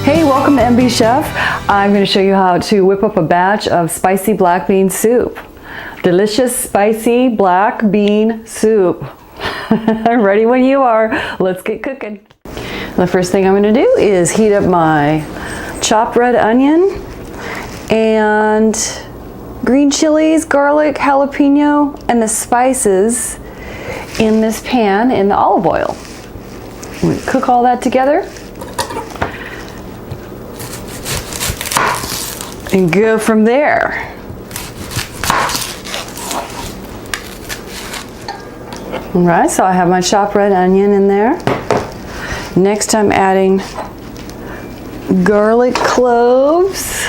Hey, welcome to MB Chef. I'm going to show you how to whip up a batch of spicy black bean soup. Delicious spicy black bean soup. Ready when you are. Let's get cooking. The first thing I'm going to do is heat up my chopped red onion and green chilies, garlic, jalapeno, and the spices in this pan in the olive oil. We cook all that together and go from there. All right, so I have my chopped red onion in there. Next I'm adding garlic cloves,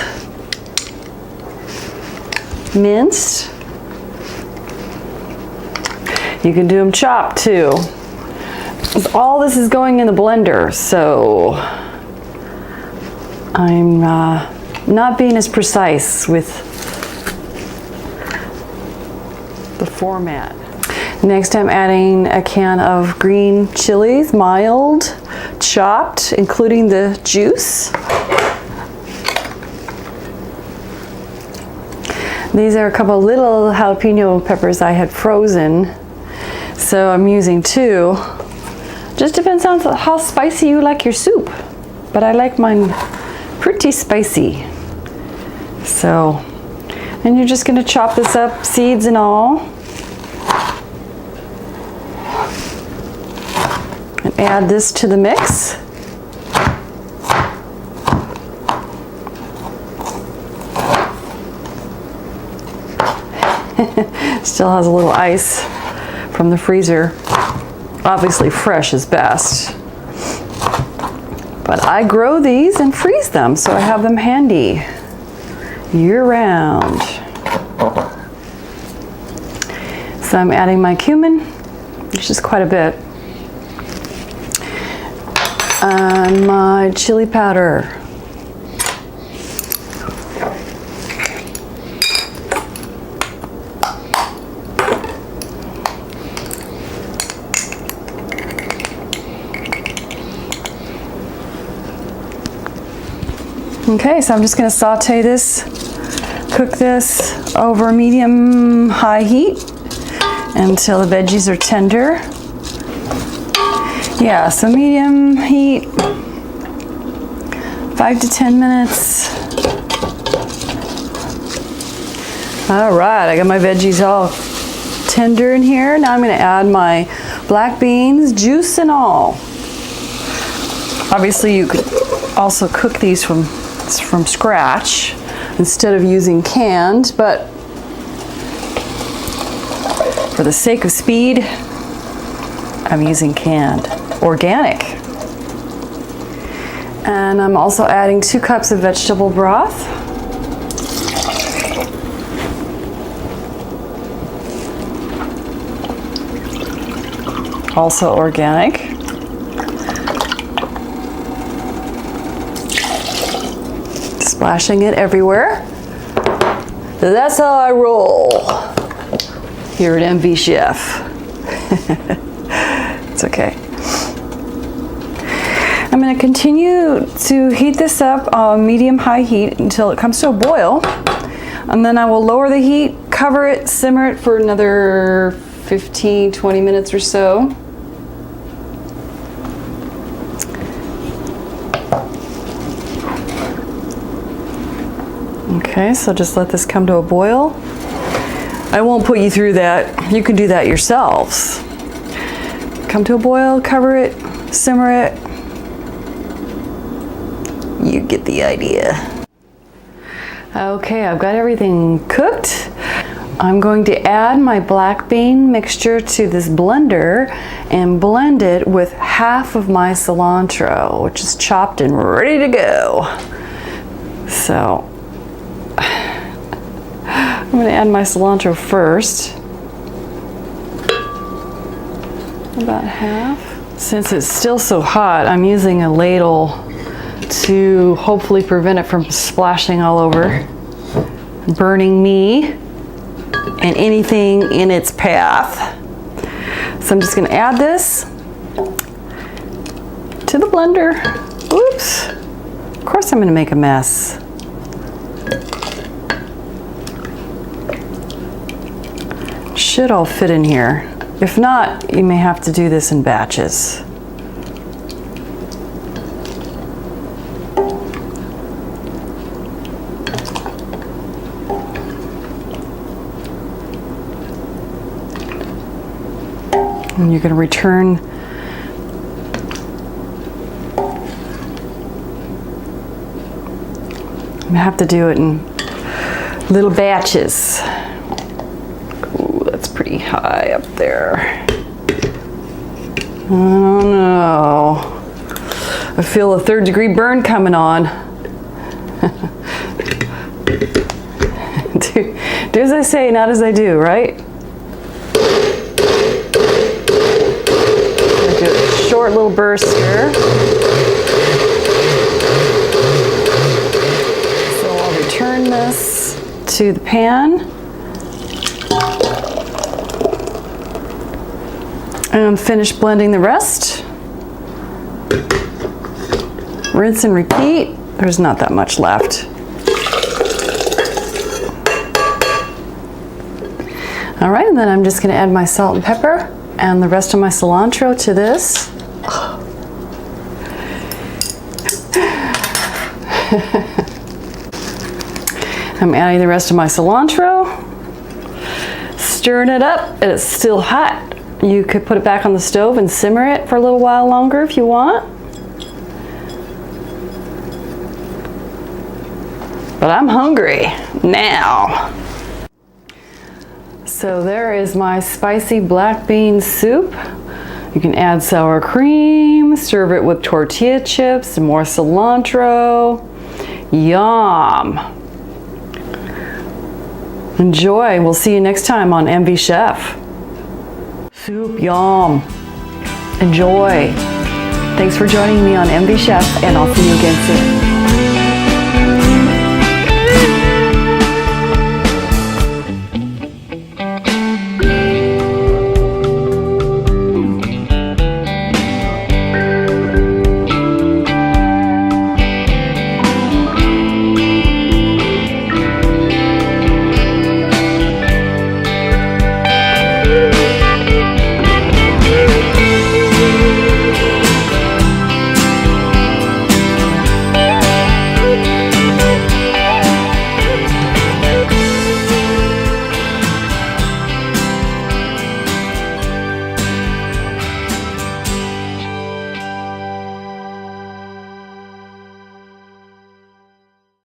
minced. You can do them chopped too. All this is going in the blender, so I'm not being as precise with the format. Next I'm adding a can of green chilies, mild, chopped, including the juice. These are a couple little jalapeno peppers I had frozen, so I'm using 2. Just depends on how spicy you like your soup, but I like mine pretty spicy. So, and you're just going to chop this up, seeds and all, and add this to the mix. Still has a little ice from the freezer. Obviously fresh is best, but I grow these and freeze them, so I have them handy year-round. So I'm adding my cumin, which is quite a bit, and my chili powder. Okay, so I'm just going to saute this, cook this over medium-high heat until the veggies are tender. Yeah, so medium heat, 5 to 10 minutes. All right, I got my veggies all tender in here. Now I'm going to add my black beans, juice and all. Obviously, you could also cook these from scratch instead of using canned, but for the sake of speed, I'm using canned, organic. And I'm also adding 2 cups of vegetable broth. Also organic. Splashing it everywhere. That's how I roll here at MV Chef. It's okay. I'm going to continue to heat this up on medium-high heat until it comes to a boil, and then I will lower the heat, cover it, simmer it for another 15-20 minutes or so. Okay, so just let this come to a boil. I won't put you through that. You can do that yourselves. Come to a boil, cover it, simmer it. You get the idea. Okay, I've got everything cooked. I'm going to add my black bean mixture to this blender and blend it with half of my cilantro, which is chopped and ready to go. So, I'm going to add my cilantro first, about half. Since it's still so hot, I'm using a ladle to hopefully prevent it from splashing all over, burning me and anything in its path. So I'm just going to add this to the blender. Oops. Of course I'm going to make a mess. Should all fit in here. If not, you may have to do this in batches. And you're going to return you have to do it in little batches. Ooh, that's pretty high up there. Oh no. I feel a 3rd-degree burn coming on. Do as I say, not as I do, right? Do a short little burst here. So I'll return this to the pan. And finish blending the rest. Rinse and repeat. There's not that much left. All right, and then I'm just going to add my salt and pepper and the rest of my cilantro to this. I'm adding the rest of my cilantro, stirring it up, and it's still hot. You could put it back on the stove and simmer it for a little while longer if you want. But I'm hungry now. So there is my spicy black bean soup. You can add sour cream, serve it with tortilla chips and more cilantro. Yum. Enjoy. We'll see you next time on MV Chef. Soup, yum. Enjoy. Thanks for joining me on MV Chef, and I'll see you again soon.